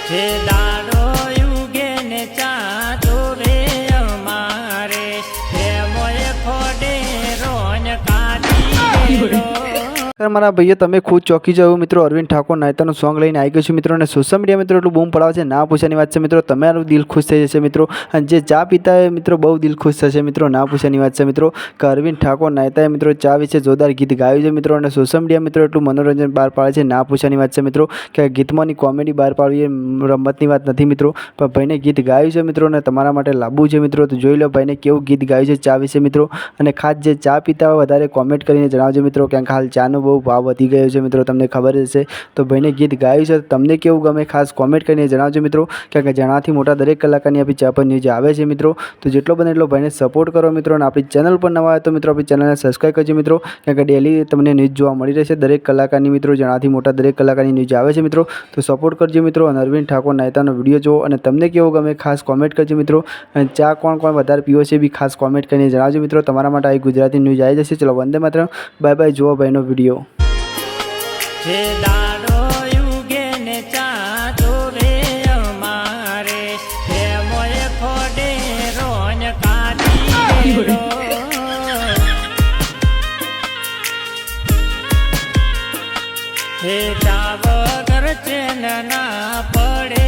જે દાડો યુગે ને ચાતો રે અમારે મોએ ખોડે રોન કાઢી મારા ભાઈઓ તમે ખુદ ચોકી જાવ મિત્રો અરવિંદ ઠાકોર નાયતાનું સોંગ લઈને આવી ગયો છું મિત્રો અને સોશિયલ મીડિયા મિત્રો એટલું બૂમ પડાવે છે ના પૂછવાની વાત છે મિત્રો તમારું દિલ ખુશ થઈ જશે મિત્રો અને જે ચા પીતા હોય મિત્રો બહુ દિલ ખુશ થશે મિત્રો ના પૂછવાની વાત છે મિત્રો કે અરવિંદ ઠાકોર નાયતાએ મિત્રો ચા વિશે જોરદાર ગીત ગાયું છે મિત્રો અને સોશિયલ મીડિયા મિત્રો એટલું મનોરંજન બહાર પાડે છે ના પૂછવાની વાત છે મિત્રો કે ગીતમાંની કોમેડી બહાર પાડવી એ રમતની વાત નથી મિત્રો પણ ભાઈને ગીત ગાયું છે મિત્રો અને તમારા માટે લાવવું છે મિત્રો તો જોઈ લો ભાઈને કેવું ગીત ગાયું છે ચા વિશે મિત્રો અને ખાસ જે ચા પીતા હોય વધારે કોમેન્ટ કરીને જણાવજો મિત્રો કારણ કે હાલ ચાનું બહુ ભાવ વધી ગયો છે મિત્રો તમને ખબર જ હશે તો ભાઈને ગીત ગાયું છે તમને કેવું ગમે ખાસ કોમેન્ટ કરીને જણાવજો મિત્રો કારણ કે જણાથી મોટા દરેક કલાકારની આપણી ચા પર ન્યૂઝ આવે છે મિત્રો તો જેટલો બને એટલો ભાઈને સપોર્ટ કરો મિત્રો અને આપણી ચેનલ પર નવા હોય તો મિત્રો આપણી ચેનલને સબસ્ક્રાઈબ કરજો મિત્રો કારણ કે ડેલી તમને ન્યૂઝ જોવા મળી રહેશે દરેક કલાકારની મિત્રો જણાથી મોટા દરેક કલાકારની ન્યૂઝ આવે છે મિત્રો તો સપોર્ટ કરજો મિત્રો અને અરવિંદ ઠાકોર નાયતાનો વિડીયો જુઓ અને તમને કેવું ગમે ખાસ કોમેન્ટ કરજો મિત્રો અને ચા કોણ કોણ વધારે પીવો છે બી ખાસ કોમેન્ટ કરીને જણાવજો મિત્રો તમારા માટે આવી ગુજરાતી ન્યૂઝ આવી જશે ચલો વંદે માતરમ બાય બાય જુઓ ભાઈનો વિડીયો જે દાડો યુગે ને ચાતો રે અમારે મોએ ખોડે રોન કાઢી હે ચા વગર ચેન ના પડે